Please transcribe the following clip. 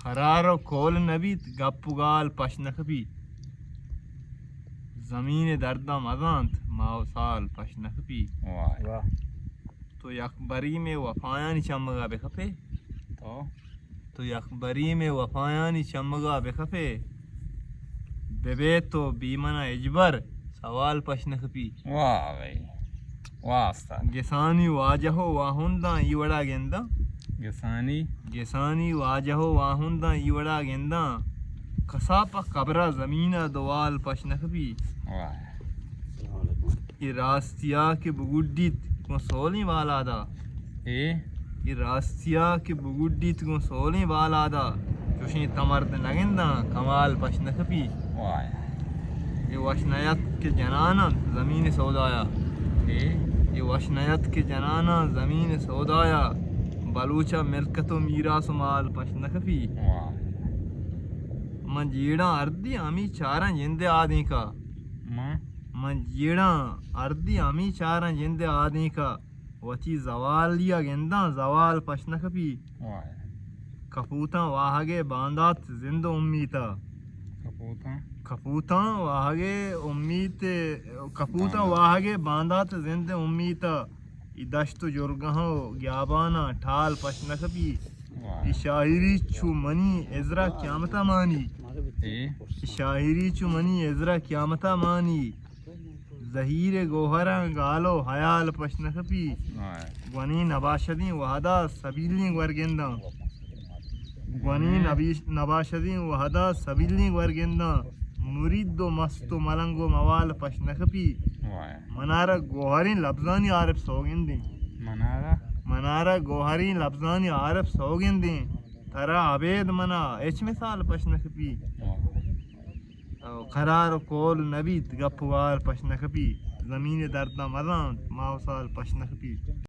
खरारो कोल नबीत गप्पुगाल पशनखबी ज़मीन दर्दा मजांत माओ साल पशनखबी वाह तो यकबरी में वफायानी चमगा बेखफे तो यकबरी में वफायानी चमगा बेखफे बेबे तो बीमना इजबर सवाल पशनखबी वाह भाई वाह उस्ताद गेसानी वाजहो वाहुंदा इवड़ा गेंदा गेसानी वाजहो वाहुंदा इवड़ा गेंदा कसापा कबरा ज़मीना दवाल पशनखबी वाह ये रास्तिया के बुगुड्डीत को सोली वाला दा ये रास्तिया के बुगुड्डीत को सोली वाला दा जोशी तमर्द नगिंदा कमाल पशनखबी वाह ये वशनयत के जनाना ज़मीन सौदाया ये वशनयत के जनाना ज़मीन सौदाया बलूचा मिल्कतो मीरास माल पशनखबी वाह मंजीड़ा अर्दी आमी चारा जिंदे आदि का मंजीड़ा अर्दी आमी चारा जिंदे आदि का वची जवाल लिया गेंदा जवाल पशनखबी वाह कपूता वाहगे बांदात जिंद उम्मीता कपूता वाहगे उम्मीद कपूता वाहगे बांदात जिंद उम्मीता इदश्त जुर्गहो ग्याबाना ठाल पशनखबी शाहिरी चु मनी एजरा क्यामता मानी शाहिरी चु मनी एजरा क्यामता मानी जहीर गोहरा गालो हयाल पशनखबी गनी नबाशदी वहदा सबीली वर्गेंदा गनी नबाशदी वहदा सबीली वर्गेंदा मुरीदो मस्तो मलंगो मवाल पशनखबी मनारा गोहरी लफ्जानी आरफ सोगिंदी मनारा गोहरी लफ्जानी आरफ सोगिंदी तरा अबेद मना एच मिसाल पशनखबी खरार कोल नबीत गपवार पशनखबी ज़मीन दर्दा मजान मावसाल पशनखबी